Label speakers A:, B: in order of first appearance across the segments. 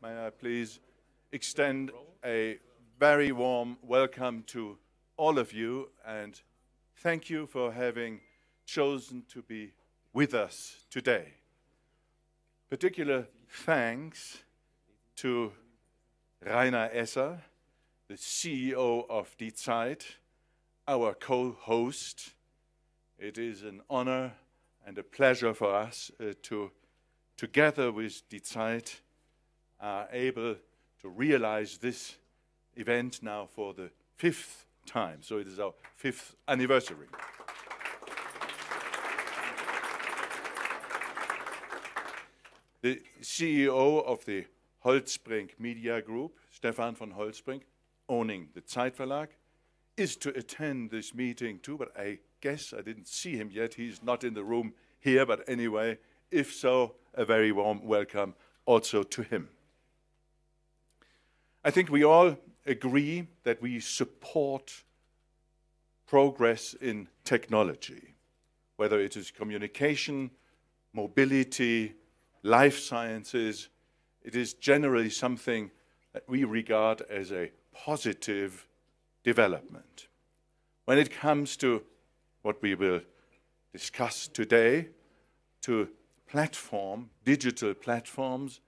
A: may I please extend a very warm welcome to all of you and thank you for having chosen to be with us today. Particular thanks to Rainer Esser, the CEO of Die Zeit, our co-host. It is an honor and a pleasure for us to, together with Die Zeit, are able to realize this event now for the 5th time. So it is our 5th anniversary. The CEO of the Holtzbrinck Media Group, Stefan von Holtzbrinck, owning the Zeit Verlag, is to attend this meeting too, but I guess I didn't see him yet. He's not in the room here, but anyway, if so, a very warm welcome also to him. I think we all agree that we support progress in technology, whether it is communication, mobility, life sciences. It is generally something that we regard as a positive development. When it comes to what we will discuss today, to digital platforms,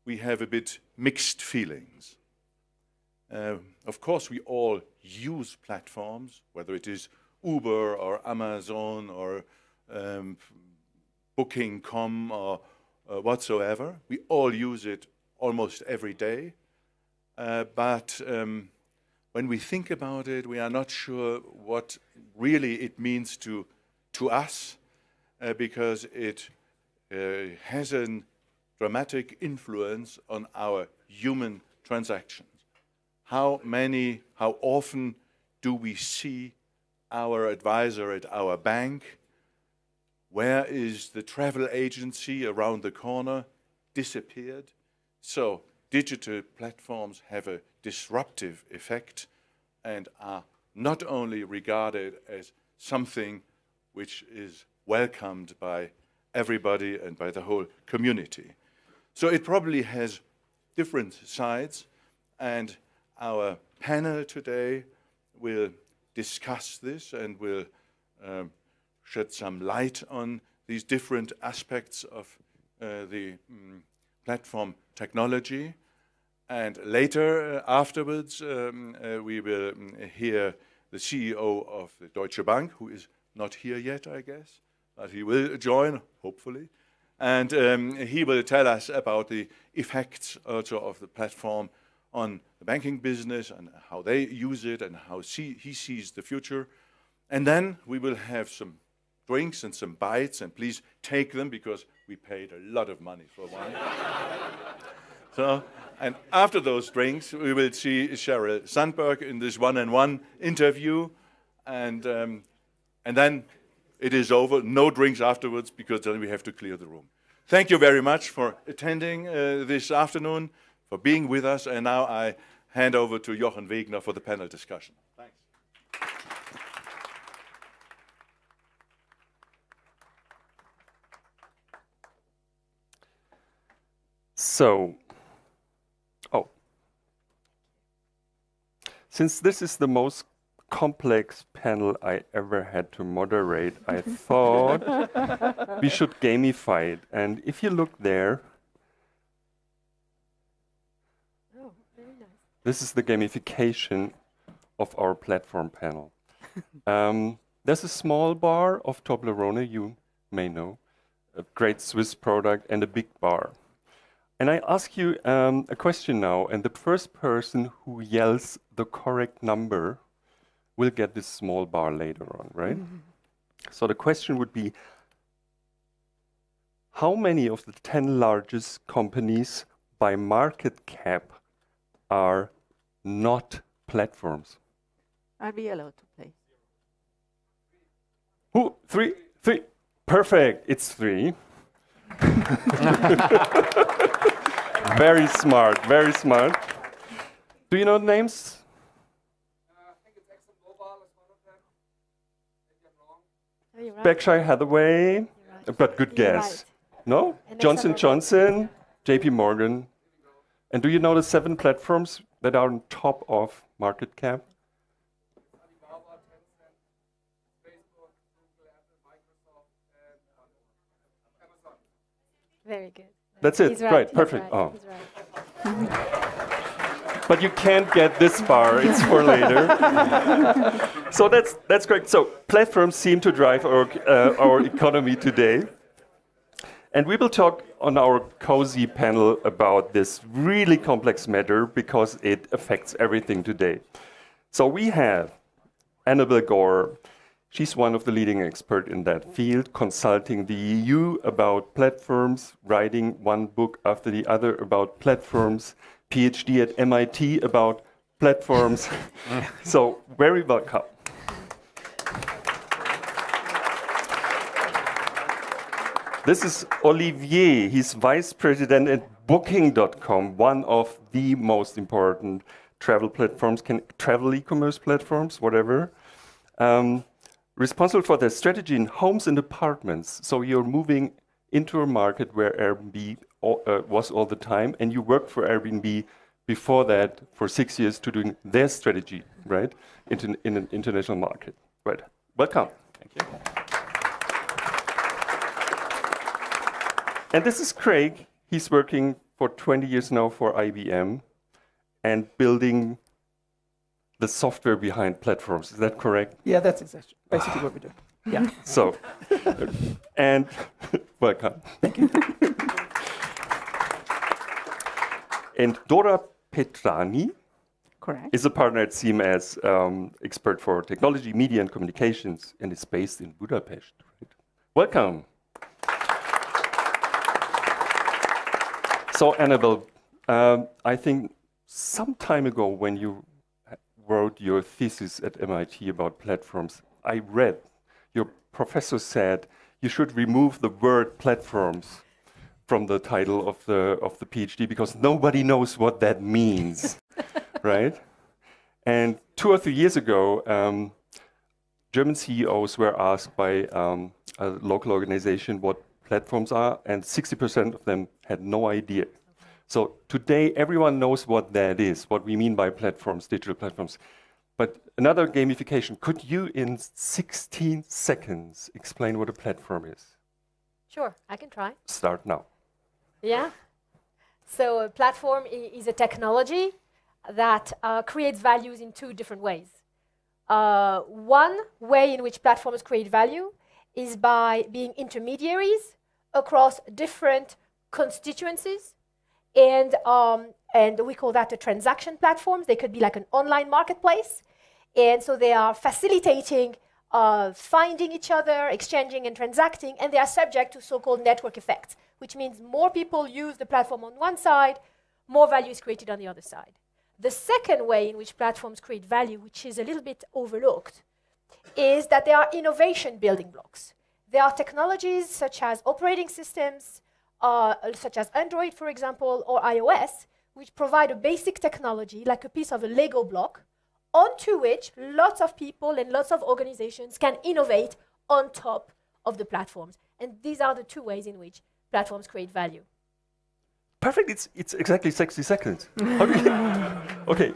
A: we have a bit mixed feelings. Of course, we all use platforms, whether it is Uber or Amazon or Booking.com or whatsoever. We all use it almost every day. But when we think about it, we are not sure what really it means to us, because it has a dramatic influence on our human transactions. How often do we see our advisor at our bank? Where is the travel agency around the corner? Disappeared. So digital platforms have a disruptive effect and are not only regarded as something which is welcomed by everybody and by the whole community. So it probably has different sides, and our panel today will discuss this and will shed some light on these different aspects of the platform technology. And later, afterwards, we will hear the CEO of the Deutsche Bank, who is not here yet, I guess, but he will join, hopefully. And he will tell us about the effects also of the platform on the banking business and how they use it and how he sees the future. And then we will have some drinks and some bites, and please take them because we paid a lot of money for one. So, and after those drinks, we will see Sheryl Sandberg in this one-on-one interview, and then it is over. No drinks afterwards because then we have to clear the room. Thank you very much for attending this afternoon, for being with us, and now I hand over to Jochen Wegner for the panel discussion. Thanks.
B: Since this is the most complex panel I ever had to moderate, I thought we should gamify it. And if you look there, this is the gamification of our platform panel. There's a small bar of Toblerone, you may know, a great Swiss product, and a big bar. And I ask you a question now, and the first person who yells the correct number will get this small bar later on, right? So the question would be, how many of the 10 largest companies by market cap are not platforms?
C: Are we allowed to play?
B: Who? Three? Perfect, it's 3. Very smart, very smart. Do you know the names?
D: I think it's ExxonMobil is one of them. Maybe I'm wrong.
C: Oh, you're right.
B: Berkshire Hathaway,
C: Right.
B: but good
C: You're
B: guess.
C: right.
B: No?
C: And
B: Johnson
C: ExxonMobil.
B: Johnson, JP Morgan. And do you know the 7 platforms that are on top of market cap?
D: Alibaba, Tencent, Facebook, Google, Apple, Microsoft, and Amazon.
E: Very good.
B: That's it,
E: He's
B: right,
E: he's
B: perfect.
E: right,
B: Oh.
E: he's right.
B: But you can't get this bar, it's for later. So that's great. So platforms seem to drive our economy today. And we will talk on our cozy panel about this really complex matter because it affects everything today. So we have Annabel Gore. She's one of the leading experts in that field, consulting the EU about platforms, writing one book after the other about platforms, PhD at MIT about platforms. So very welcome. This is Olivier. He's vice president at Booking.com, one of the most important travel platforms, travel e-commerce platforms, whatever. Responsible for their strategy in homes and apartments. So you're moving into a market where Airbnb was all the time, and you worked for Airbnb before that for 6 years to doing their strategy, right, in an international market. Right. Welcome.
F: Thank you.
B: And this is Craig. He's working for 20 years now for IBM and building the software behind platforms. Is that correct?
F: Yeah, that's exactly basically what we do. Yeah.
B: So, and welcome.
F: Thank you.
B: And Dora Petrani
F: Correct.
B: is a partner at CMS, expert for technology, media, and communications, and is based in Budapest. Right? Welcome. So, Annabel, I think some time ago when you wrote your thesis at MIT about platforms, I read your professor said you should remove the word platforms from the title of the PhD because nobody knows what that means, right? And 2 or 3 years ago, German CEOs were asked by a local organization what platforms are, and 60% of them had no idea. So today, everyone knows what that is, what we mean by platforms, digital platforms. But another gamification, could you in 16 seconds explain what a platform is?
E: Sure, I can try.
B: Start now.
E: Yeah. So a platform is a technology that creates values in 2 different ways. One way in which platforms create value is by being intermediaries across different constituencies. And we call that a transaction platforms. They could be like an online marketplace. And so they are facilitating finding each other, exchanging and transacting, and they are subject to so-called network effects, which means more people use the platform on one side, more value is created on the other side. The second way in which platforms create value, which is a little bit overlooked, is that they are innovation building blocks. There are technologies such as operating systems, such as Android, for example, or iOS, which provide a basic technology, like a piece of a Lego block, onto which lots of people and lots of organizations can innovate on top of the platforms. And these are the 2 ways in which platforms create value.
B: Perfect, it's exactly 60 seconds. Okay,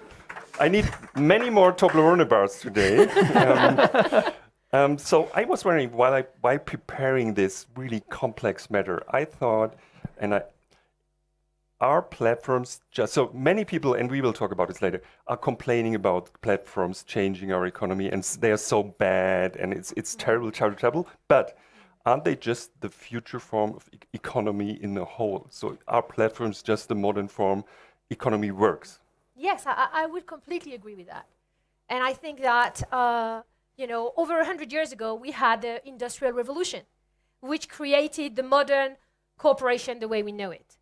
B: I need many more Toblerone bars today. So I was wondering, while preparing this really complex matter, I thought, are platforms just, so many people, and we will talk about this later, are complaining about platforms changing our economy, and they are so bad, and it's terrible, terrible, terrible, but aren't they just the future form of economy in the whole? So are platforms just the modern form economy works?
E: Yes, I would completely agree with that. And I think that, over 100 years ago, we had the Industrial Revolution, which created the modern corporation the way we know it.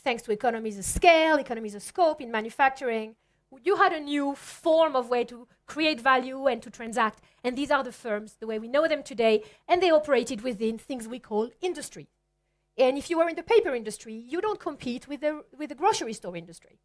E: Thanks to economies of scale, economies of scope in manufacturing, you had a new form of way to create value and to transact. And these are the firms, the way we know them today, and they operated within things we call industry. And if you were in the paper industry, you don't compete with the grocery store industry.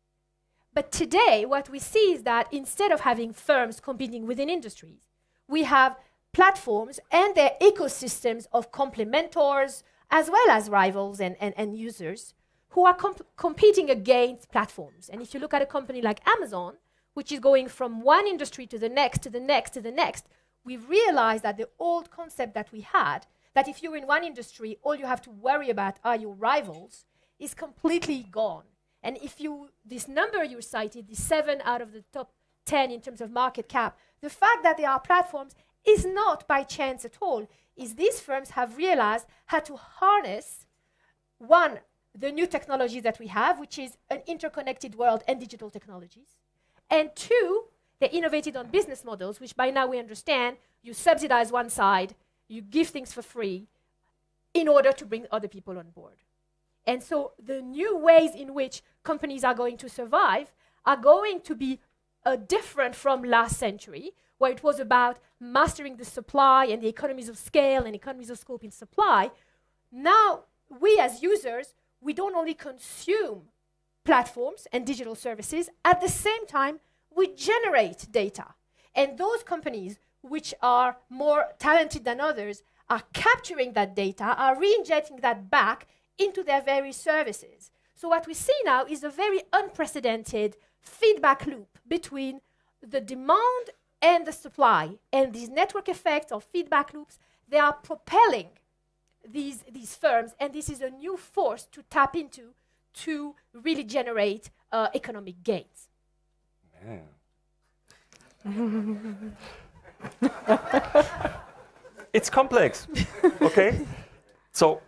E: But today, what we see is that instead of having firms competing within industries, we have platforms and their ecosystems of complementors, as well as rivals and users, who are competing against platforms. And if you look at a company like Amazon, which is going from one industry to the next, to the next, to the next, we've realized that the old concept that we had, that if you're in one industry, all you have to worry about are your rivals, is completely gone. And if this number you cited, the 7 out of the top 10 in terms of market cap, the fact that there are platforms is not by chance at all, is these firms have realized how to harness, one, the new technology that we have, which is an interconnected world and digital technologies, and two, they innovated on business models, which by now we understand, you subsidize one side, you give things for free in order to bring other people on board. And so the new ways in which companies are going to survive are going to be different from last century, where it was about mastering the supply and the economies of scale and economies of scope in supply. Now, we as users, we don't only consume platforms and digital services, at the same time, we generate data. And those companies which are more talented than others are capturing that data, are re-injecting that back into their very services. So what we see now is a very unprecedented feedback loop between the demand and the supply. And these network effects or feedback loops, they are propelling these firms, and this is a new force to tap into to really generate economic gains.
B: Man. It's complex, okay? So,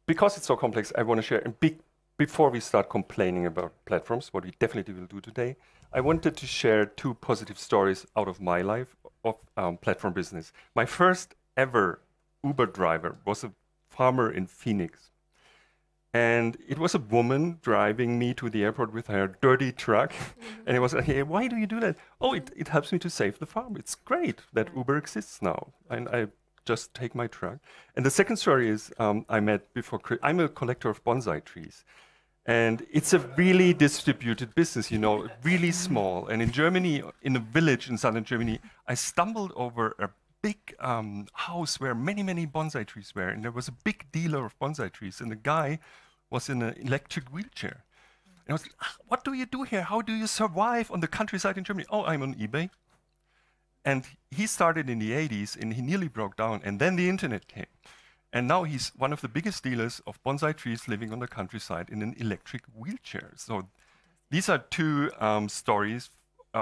B: because it's so complex, I want to share, before we start complaining about platforms, what we definitely will do today, I wanted to share 2 positive stories out of my life of platform business. My first ever Uber driver was a farmer in Phoenix. And it was a woman driving me to the airport with her dirty truck. And it was like, hey, why do you do that? Oh, it helps me to save the farm. It's great that Uber exists now. And I just take my truck. And the second story is I met before, I'm a collector of bonsai trees. And it's a really distributed business, you know, really small. And in Germany, in a village in southern Germany, I stumbled over a big house where many, many bonsai trees were. And there was a big dealer of bonsai trees. And the guy was in an electric wheelchair. And I was like, what do you do here? How do you survive on the countryside in Germany? Oh, I'm on eBay. And he started in the 80s, and he nearly broke down. And then the internet came. And now he's one of the biggest dealers of bonsai trees living on the countryside in an electric wheelchair. So these are 2 stories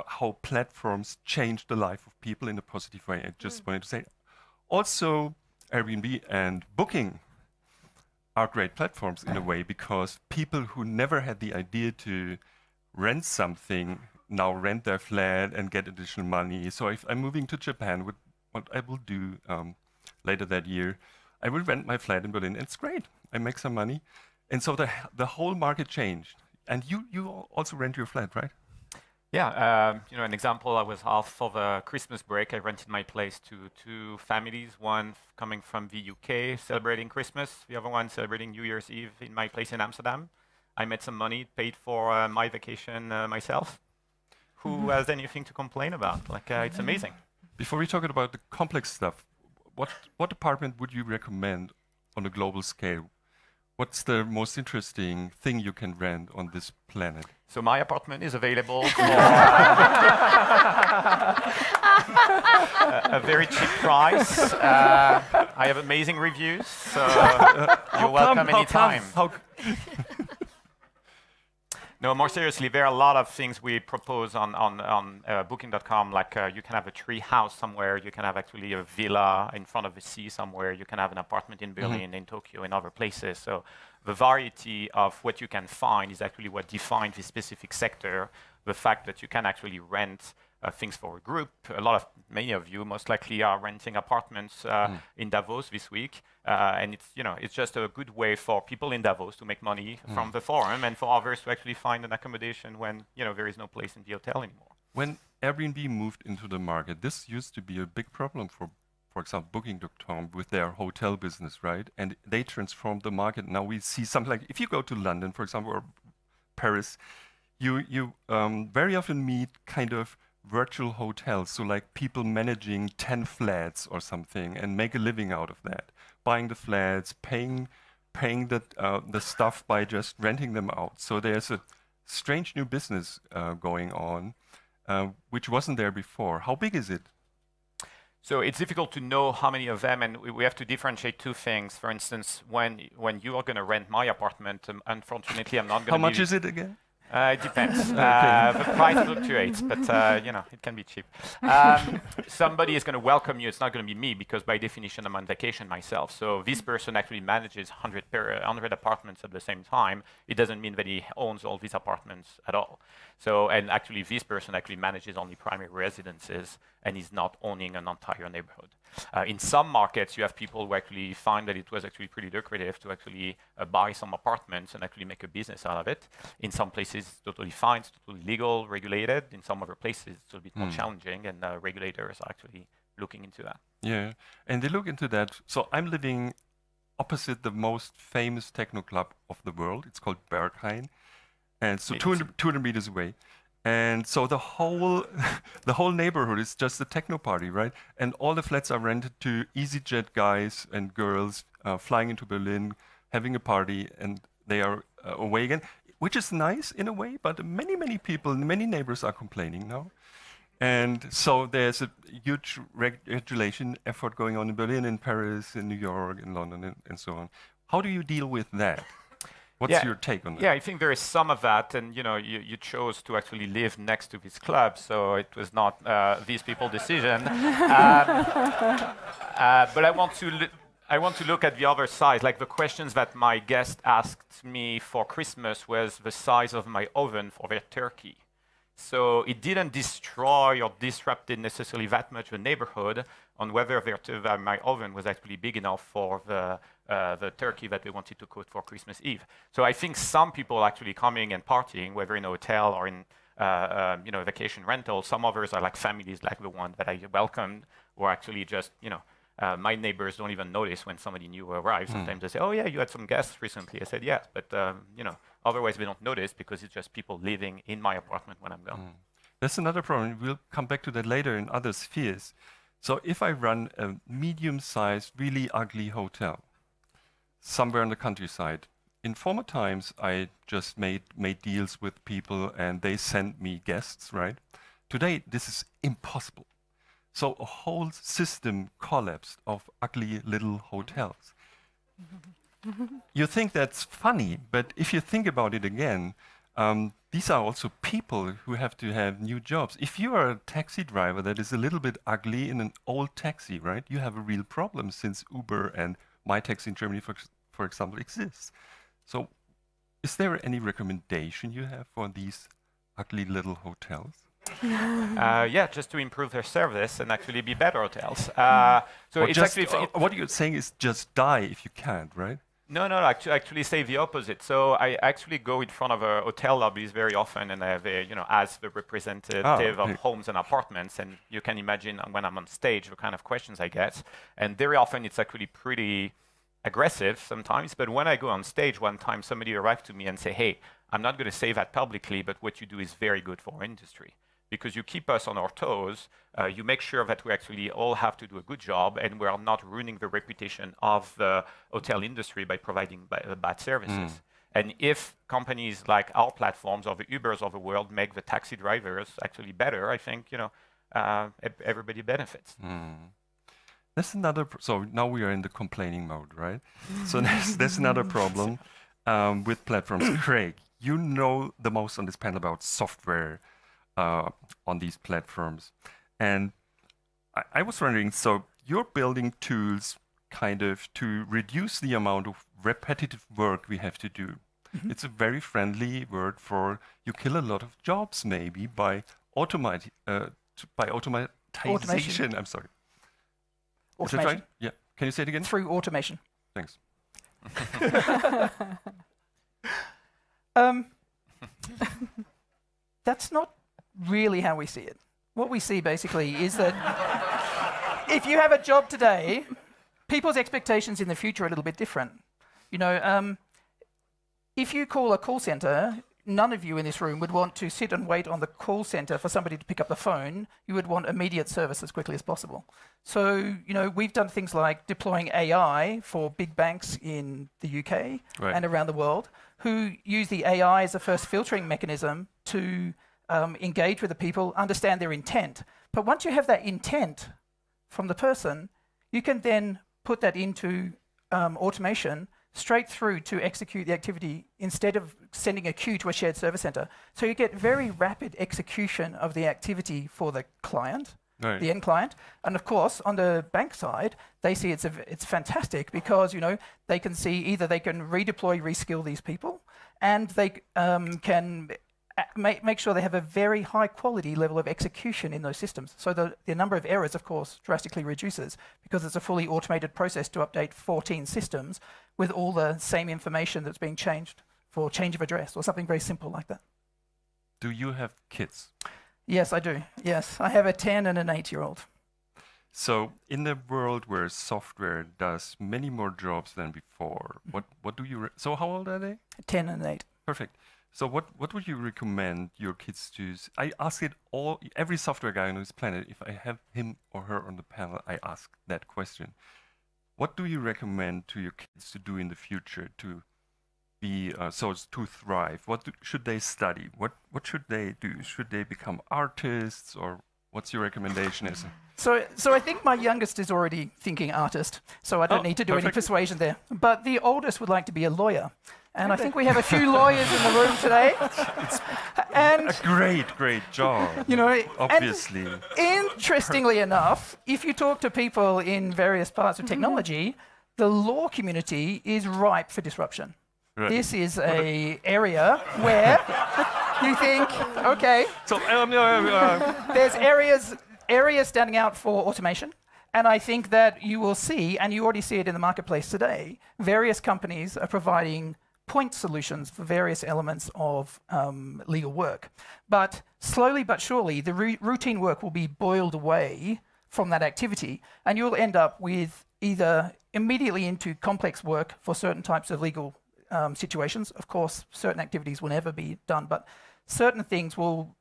B: how platforms change the life of people in a positive way. I just wanted to say. Also, Airbnb and Booking are great platforms in a way, because people who never had the idea to rent something now rent their flat and get additional money. So if I'm moving to Japan, what I will do later that year, I will rent my flat in Berlin. It's great. I make some money. And so the whole market changed. And you also rent your flat, right?
G: Yeah, an example, I was off for the Christmas break. I rented my place to 2 families, one coming from the UK celebrating Christmas, the other one celebrating New Year's Eve in my place in Amsterdam. I made some money, paid for my vacation myself. Who has anything to complain about? Like, it's amazing.
B: Before we talk about the complex stuff, what apartment would you recommend on a global scale? What's the most interesting thing you can rent on this planet?
G: So my apartment is available for a very cheap price. I have amazing reviews, so you're welcome anytime. No, more seriously, there are a lot of things we propose on Booking.com, like you can have a tree house somewhere, you can have actually a villa in front of the sea somewhere, you can have an apartment in Berlin, in Tokyo, in other places. So the variety of what you can find is actually what defines the specific sector. The fact that you can actually rent things for a group. Many of you most likely are renting apartments in Davos this week. And it's just a good way for people in Davos to make money from the forum, and for others to actually find an accommodation when there is no place in the hotel anymore.
B: When Airbnb moved into the market, this used to be a big problem for example, Booking.com with their hotel business, right? And they transformed the market. Now we see something like, if you go to London, for example, or Paris, you very often meet kind of virtual hotels, so like people managing 10 flats or something and make a living out of that, buying the flats, paying paying the stuff by just renting them out. So there's a strange new business going on, which wasn't there before. How big is it?
G: So it's difficult to know how many of them, and we have to differentiate two things. For instance, when you are going to rent my apartment, unfortunately, I'm not going to.
B: How much is it again?
G: It depends. The price fluctuates, but it can be cheap. Somebody is going to welcome you. It's not going to be me because by definition I'm on vacation myself. So this person actually manages 100 apartments at the same time. It doesn't mean that he owns all these apartments at all. So, and actually this person actually manages only primary residences and is not owning an entire neighborhood. In some markets, you have people who actually find that it was actually pretty lucrative to actually buy some apartments and actually make a business out of it. In some places, it's totally fine, it's totally legal, regulated. In some other places, it's a bit more challenging, and regulators are actually looking into that.
B: Yeah, and they look into that. So I'm living opposite the most famous techno club of the world. It's called Berghain, and so 200 meters away. And so the whole neighborhood is just a techno party, right? And all the flats are rented to EasyJet guys and girls flying into Berlin, having a party, and they are away again, which is nice in a way, but many people, many neighbors are complaining now. And so there's a huge regulation effort going on in Berlin, in Paris, in New York, in London, and so on. How do you deal with that? What's your take on that?
G: Yeah, I think there is some of that, and you chose to actually live next to this club, so it was not these people's decision. But I want to look at the other side. Like the questions that my guest asked me for Christmas was the size of my oven for their turkey. So it didn't destroy or disrupted necessarily that much the neighborhood on whether my oven was actually big enough for the turkey that they wanted to cook for Christmas Eve. So I think some people actually coming and partying, whether in a hotel or in vacation rental. Some others are like families, like the one that I welcomed, or actually just my neighbors don't even notice when somebody new arrives. Sometimes they say, "Oh yeah, you had some guests recently." I said, "Yes," but otherwise they don't notice because it's just people living in my apartment when I'm gone.
B: That's another problem. We'll come back to that later in other spheres. So if I run a medium-sized, really ugly hotel somewhere in the countryside, in former times I just made deals with people and they sent me guests, right? Today this is impossible. So a whole system collapsed of ugly little hotels. You think that's funny, but if you think about it again, these are also people who have to have new jobs. If you are a taxi driver that is a little bit ugly in an old taxi, right, you have a real problem since Uber and MyTaxi in Germany, for example, exists. So is there any recommendation you have for these ugly little hotels?
G: Yeah, just to improve their service and actually be better hotels. So it's actually
B: what you're saying is just die if you can't, right?
G: No, actually say the opposite. So I actually go in front of hotel lobbies very often, and I have as the representative of homes and apartments, and you can imagine when I'm on stage the kind of questions I get, and very often it's actually pretty aggressive sometimes. But when I go on stage, one time somebody arrived to me and say, "Hey, I'm not going to say that publicly, but what you do is very good for our industry. Because you keep us on our toes, you make sure that we actually all have to do a good job and we are not ruining the reputation of the hotel industry by providing bad services." And if companies like our platforms or the Ubers of the world make the taxi drivers actually better, I think everybody benefits.
B: That's another. So now we are in the complaining mode, right? So there's another problem with platforms. Craig, you know the most on this panel about software on these platforms. And I was wondering, so you're building tools kind of to reduce the amount of repetitive work we have to do. It's a very friendly word for you kill a lot of jobs maybe by automatization. I'm sorry. Is that right? Yeah. Can you say it again?
F: Through automation.
B: Thanks.
F: That's not really how we see it. What we see basically is that if you have a job today, people's expectations in the future are a little bit different. If you call a call center, none of you in this room would want to sit and wait on the call center for somebody to pick up the phone. You would want immediate service as quickly as possible. So, you know, we've done things like deploying AI for big banks in the UK and around the world, who use the AI as a first filtering mechanism to engage with the people, understand their intent. But once you have that intent from the person, you can then put that into automation straight through to execute the activity instead of sending a queue to a shared service center. So you get very rapid execution of the activity for the client, the end client. And of course, on the bank side, they see it's fantastic because, you know, they can see either they can redeploy, reskill these people, and they can make sure they have a very high quality level of execution in those systems. So the number of errors, of course, drastically reduces because it's a fully automated process to update 14 systems with all the same information that's being changed for change of address or something very simple like that.
B: Do you have kids?
F: Yes, I do. Yes, I have a 10 and an 8-year-old.
B: So in a world where software does many more jobs than before, what do you... So how old are they?
F: 10 and 8.
B: Perfect. So what would you recommend your kids to... I ask it every software guy on this planet, if I have him or her on the panel, I ask that question. What do you recommend to your kids to do in the future to be, to thrive? What should they study? What should they do? Should they become artists, or what's your recommendation?
F: So I think my youngest is already thinking artist, so I don't need to do any persuasion there. But the oldest would like to be a lawyer. And I think we have a few lawyers in the room today.
B: And a great job,
F: you know,
B: obviously.
F: Interestingly enough, if you talk to people in various parts of technology, the law community is ripe for disruption. Right. This is an area where you think, okay, so there's areas standing out for automation. And I think that you will see, and you already see it in the marketplace today, various companies are providing point solutions for various elements of legal work. But slowly but surely, the routine work will be boiled away from that activity, and you'll end up with either immediately into complex work for certain types of legal situations. Of course, certain activities will never be done, but certain things will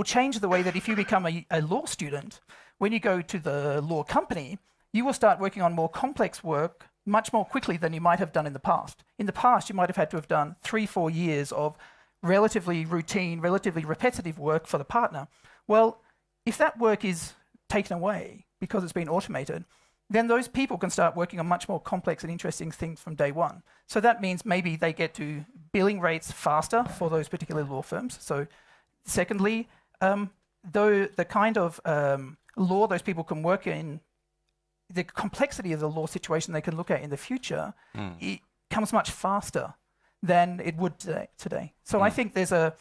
F: change the way that if you become a law student, when you go to the law company, you will start working on more complex work much more quickly than you might have done in the past. In the past, you might have had to have done 3-4 years of relatively routine, relatively repetitive work for the partner. Well, if that work is taken away because it's been automated, then those people can start working on much more complex and interesting things from day one. So that means maybe they get to billing rates faster for those particular law firms. So secondly, though the kind of law those people can work in, the complexity of the law situation they can look at in the future, it comes much faster than it would today. So I think there's a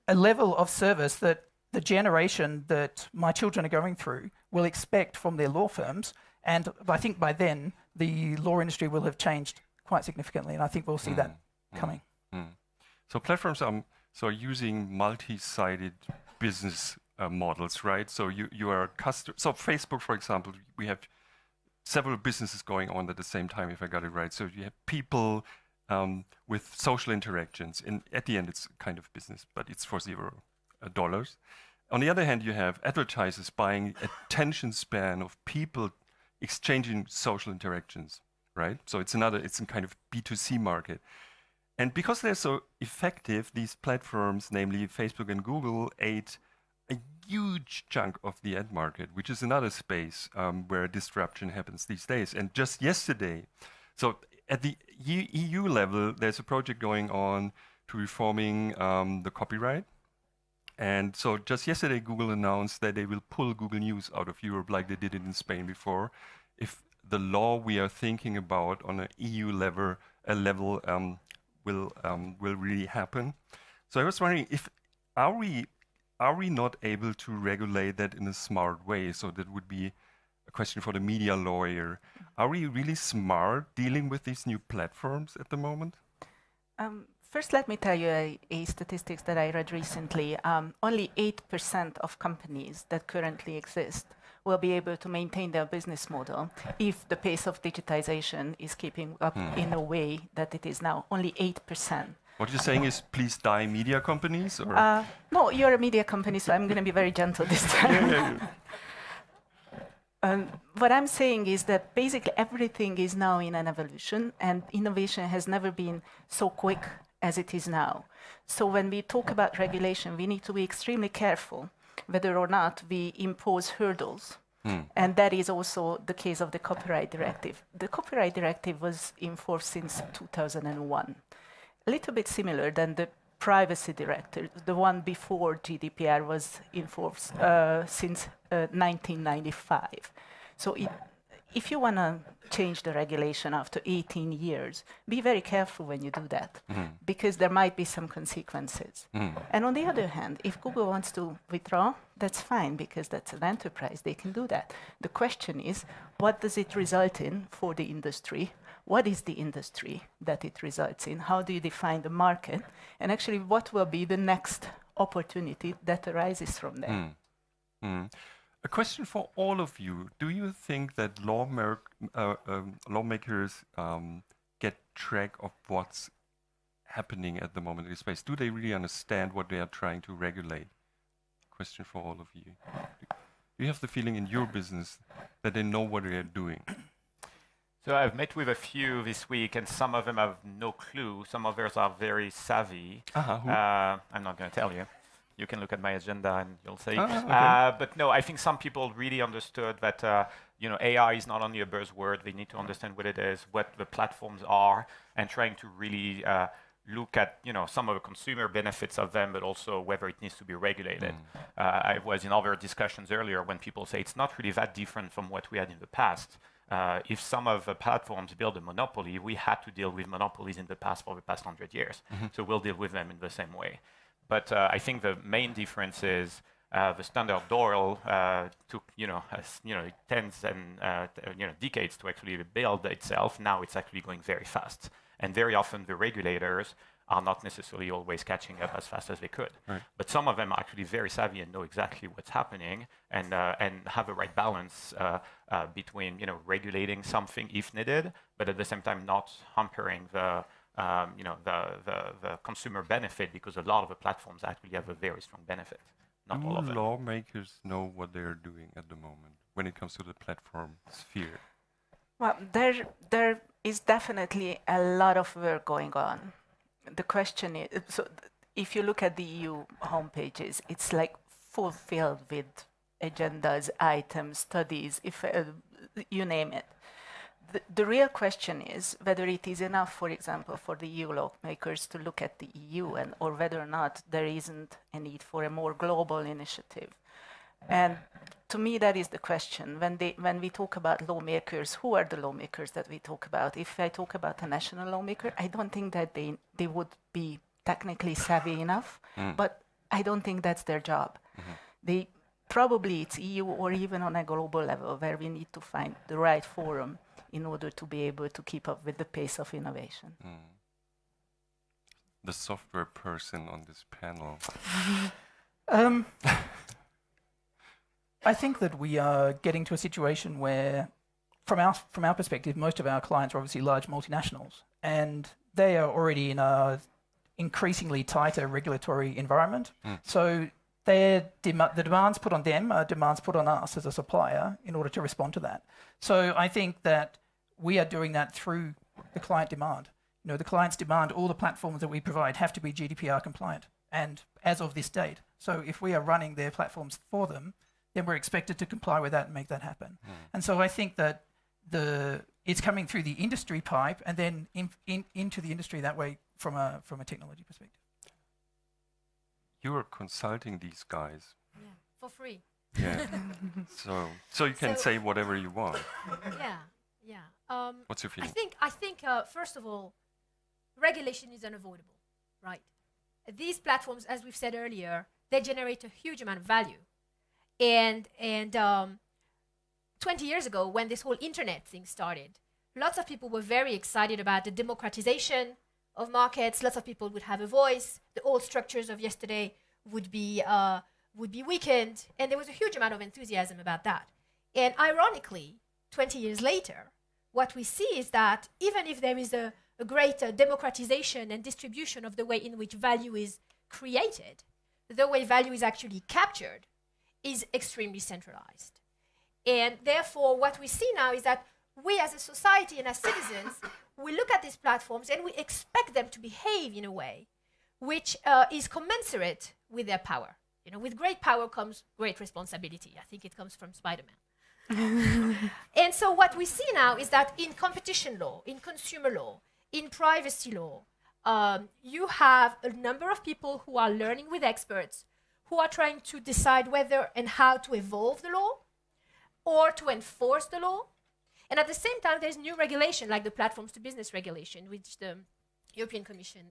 F: level of service that the generation that my children are going through will expect from their law firms. And I think by then, the law industry will have changed quite significantly. And I think we'll see that coming.
B: So platforms are using multi-sided business models, right? So you are so Facebook, for example, we have several businesses going on at the same time, if I got it right. So you have people with social interactions, and at the end it's kind of business, but it's for $0. On the other hand, you have advertisers buying attention span of people exchanging social interactions, right? So it's a kind of B2C market. And because they're so effective, these platforms, namely Facebook and Google, ate a huge chunk of the ad market, which is another space where disruption happens these days. And just yesterday, so at the EU level, there's a project going on to reforming the copyright. And so just yesterday, Google announced that they will pull Google News out of Europe like they did it in Spain before, if the law we are thinking about on an EU level will really happen. So I was wondering, are we not able to regulate that in a smart way? So that would be a question for the media lawyer. Are we really smart dealing with these new platforms at the moment?
C: First, let me tell you a statistics that I read recently. Only 8% of companies that currently exist will be able to maintain their business model if the pace of digitization is keeping up in a way that it is now. Only 8%.
B: What you're saying is, please die media companies? Or?
C: No, you're a media company, so I'm going to be very gentle this time. What I'm saying is that basically everything is now in an evolution, and innovation has never been so quick as it is now. So when we talk about regulation, we need to be extremely careful whether or not we impose hurdles. And that is also the case of the Copyright Directive. The Copyright Directive was in force since 2001. A little bit similar than the Privacy Directive, the one before GDPR was in force since 1995. So if you want to change the regulation after 18 years, be very careful when you do that, because there might be some consequences. And on the other hand, if Google wants to withdraw, that's fine, because that's an enterprise, they can do that. The question is, what does it result in for the industry? What is the industry that it results in? How do you define the market? And actually, what will be the next opportunity that arises from there?
B: A question for all of you. Do you think that lawmakers get track of what's happening at the moment in this space? Do they really understand what they are trying to regulate? Question for all of you. Do you have the feeling in your business that they know what they are doing?
G: So I've met with a few this week, and some of them have no clue. Some others are very savvy. I'm not going to tell you. You can look at my agenda and you'll see. Okay. But no, I think some people really understood that AI is not only a buzzword. They need to understand what it is, what the platforms are, and trying to really look at some of the consumer benefits of them, but also whether it needs to be regulated. I was in other discussions earlier when people say it's not really that different from what we had in the past. If some of the platforms build a monopoly, we had to deal with monopolies in the past for the past 100 years. So we'll deal with them in the same way. But I think the main difference is the standard DORL took tens and decades to actually build itself. Now it's actually going very fast, and very often the regulators are not necessarily always catching up as fast as they could. Right. But some of them are actually very savvy and know exactly what's happening, and have the right balance between regulating something if needed, but at the same time not hampering the consumer benefit, because a lot of the platforms actually have a very strong benefit. Not all of them.
B: Do lawmakers know what they're doing at the moment when it comes to the platform sphere?
C: Well, there is definitely a lot of work going on. The question is, so if you look at the EU homepages, it's like fulfilled with agendas, items, studies, if you name it. The real question is whether it is enough, for example, for the EU lawmakers to look at the EU, or whether or not there isn't a need for a more global initiative. And to me, that is the question. When we talk about lawmakers, who are the lawmakers that we talk about? If I talk about a national lawmaker, I don't think that they would be technically savvy enough, but I don't think that's their job. Probably it's EU or even on a global level where we need to find the right forum in order to be able to keep up with the pace of innovation.
B: The software person on this panel.
F: I think that we are getting to a situation where, from our perspective, most of our clients are obviously large multinationals, and they are already in a increasingly tighter regulatory environment. So the demands put on them are demands put on us as a supplier in order to respond to that. So I think that we are doing that through the client demand. The clients demand all the platforms that we provide have to be GDPR compliant, and as of this date. So if we are running their platforms for them, then we're expected to comply with that and make that happen. And so I think that it's coming through the industry pipe and then into the industry that way from a technology perspective.
B: You are consulting these guys.
E: Yeah, for free.
B: Yeah. so you can say whatever you want.
E: Yeah.
B: What's your feeling?
E: I think first of all, regulation is unavoidable, right? These platforms, as we've said earlier, they generate a huge amount of value. And 20 years ago, when this whole internet thing started, lots of people were very excited about the democratization of markets. Lots of people would have a voice. The old structures of yesterday would be weakened, and there was a huge amount of enthusiasm about that. And ironically, 20 years later, what we see is that even if there is a a greater democratization and distribution of the way in which value is created, the way value is actually captured, is extremely centralized. And therefore, what we see now is that we as a society and as citizens, we look at these platforms and we expect them to behave in a way which is commensurate with their power. You know, with great power comes great responsibility. I think it comes from Spider-Man. And so what we see now is that in competition law, in consumer law, in privacy law, you have a number of people who are learning with experts who are trying to decide whether and how to evolve the law or to enforce the law. And at the same time, there's new regulation, like the Platforms to Business regulation, which the European Commission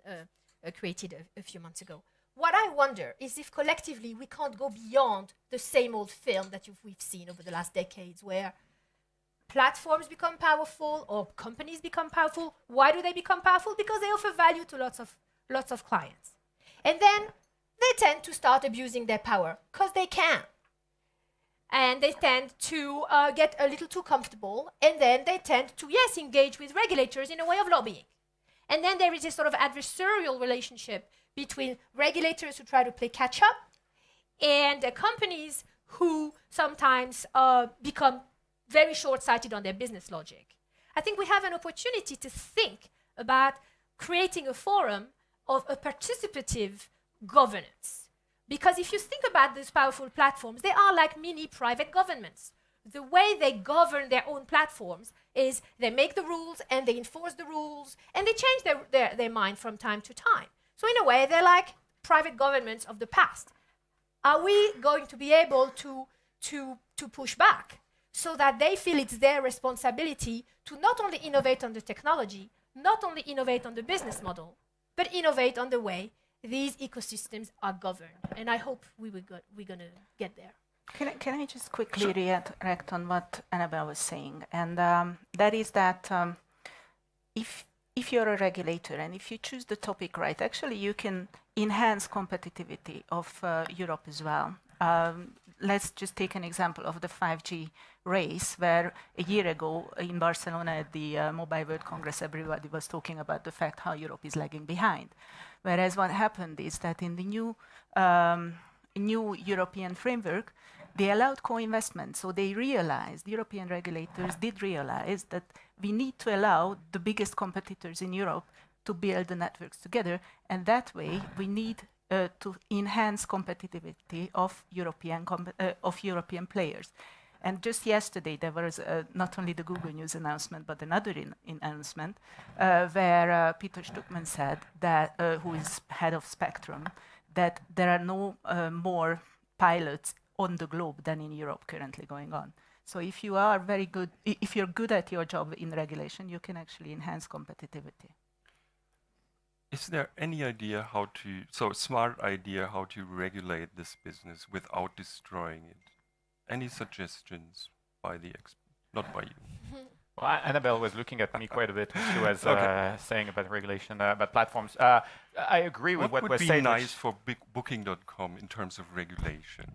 E: created a few months ago. What I wonder is if collectively we can't go beyond the same old film that we've seen over the last decades, where platforms become powerful or companies become powerful. Why do they become powerful? Because they offer value to lots of clients. And then they tend to start abusing their power because they can. And they tend to get a little too comfortable, and then they tend to, yes, engage with regulators in a way of lobbying. And then there is this sort of adversarial relationship between regulators who try to play catch-up and companies who sometimes become very short-sighted on their business logic. I think we have an opportunity to think about creating a forum of a participative governance. Because if you think about these powerful platforms, they are like mini private governments. The way they govern their own platforms is they make the rules and they enforce the rules and they change their mind from time to time. So in a way, they're like private governments of the past. Are we going to be able to push back so that they feel it's their responsibility to not only innovate on the technology, not only innovate on the business model, but innovate on the way these ecosystems are governed? And I hope we're going to get there.
C: Can I just quickly react on what Annabelle was saying? And that is that if you're a regulator and if you choose the topic right, actually you can enhance competitivity of Europe as well. Let's just take an example of the 5G race, where a year ago in Barcelona at the Mobile World Congress, everybody was talking about the fact how Europe is lagging behind. Whereas what happened is that in the new European framework, they allowed co-investment. So they realized, the European regulators did realize that we need to allow the biggest competitors in Europe to build the networks together. And that way, we need to enhance competitivity of European players. And just yesterday, there was not only the Google News announcement, but another announcement where Peter Stuckmann said that, who is head of Spectrum, that there are no more pilots on the globe than in Europe currently going on. So if you are very good, if you're good at your job in regulation, you can actually enhance competitivity.
B: Is there any idea how to, so smart idea how to regulate this business without destroying it? Any suggestions by the not by you?
G: Well, Annabelle was looking at me quite a bit when she was saying about regulation, about platforms. I agree with what was said.
B: What would be nice for Booking.com in terms of regulation?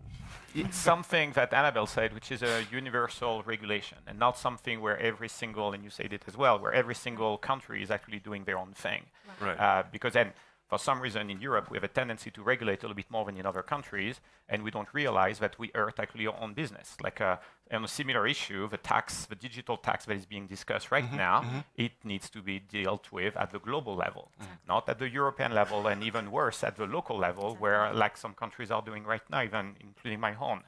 G: It's something that Annabelle said, which is a universal regulation, and not something where every single, and you said it as well, where every single country is actually doing their own thing.
B: Right.
G: Because then, for some reason in Europe, we have a tendency to regulate a little bit more than in other countries, and we don't realize that we hurt actually our own business. Like on a similar issue, the digital tax that is being discussed right now, it needs to be dealt with at the global level, not at the European level, and even worse, at the local level, where like some countries are doing right now, even including my own.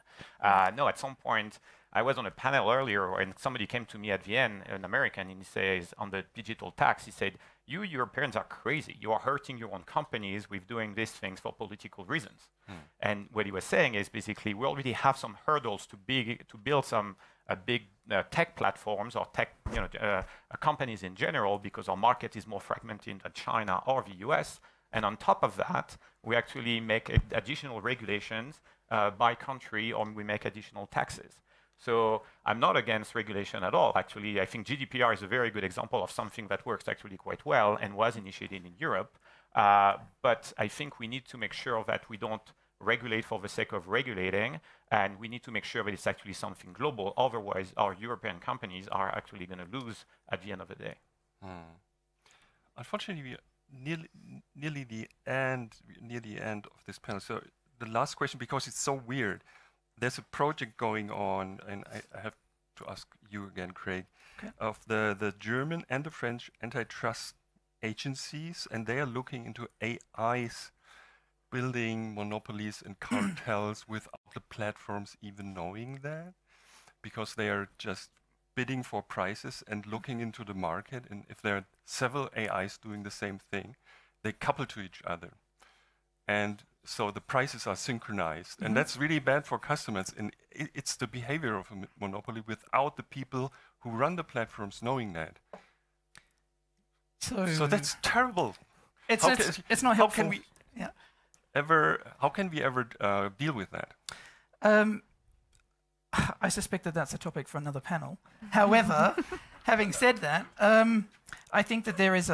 G: No, at some point, I was on a panel earlier, and somebody came to me at the end, an American, and he says, on the digital tax, he said, you Europeans are crazy. You are hurting your own companies with doing these things for political reasons. And what he was saying is basically we already have some hurdles to build some big tech platforms or tech companies in general, because our market is more fragmented than China or the US. And on top of that, we actually make additional regulations by country, or we make additional taxes. So I'm not against regulation at all. Actually, I think GDPR is a very good example of something that works actually quite well and was initiated in Europe. But I think we need to make sure that we don't regulate for the sake of regulating, and we need to make sure that it's actually something global. Otherwise, our European companies are actually going to lose at the end of the day.
B: unfortunately, we are nearly near the end of this panel. So the last question, because it's so weird, there's a project going on, and I have to ask you again, Craig, of the German and the French antitrust agencies, and they are looking into AIs building monopolies and cartels without the platforms even knowing that, because they are just bidding for prices and looking into the market, and if there are several AIs doing the same thing, they couple to each other. And so the prices are synchronized, and that's really bad for customers. And it's the behavior of a monopoly without the people who run the platforms knowing that. So that's terrible.
F: It's not helpful.
B: How can we ever deal with that?
F: I suspect that that's a topic for another panel. However, having said that, I think that there is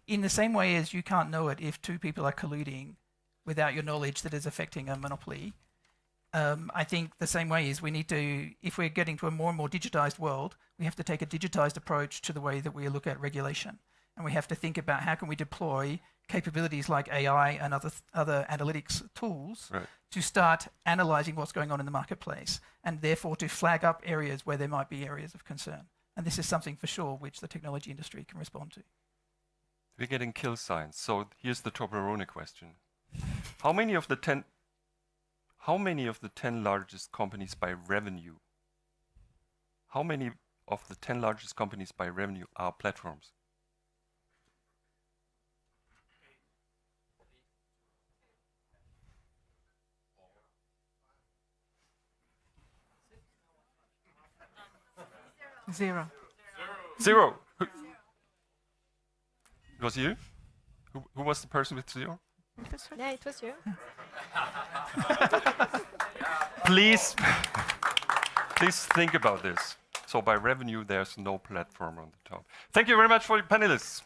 F: in the same way as you can't know it if two people are colluding without your knowledge that is affecting a monopoly, I think the same way is we need to, if we're getting to a more and more digitized world, we have to take a digitized approach to the way that we look at regulation. And we have to think about how can we deploy capabilities like AI and other analytics tools to start analyzing what's going on in the marketplace, and therefore to flag up areas where there might be areas of concern. And this is something for sure which the technology industry can respond to.
B: We're getting kill signs. So here's the Toblerone question. How many of the 10 largest companies by revenue? How many of the 10 largest companies by revenue are platforms?
C: Zero.
B: Zero. It was you? Who was the person with zero?
E: Yeah, it was you.
B: Please think about this. So by revenue, there's no platform on the top. Thank you very much for your panelists.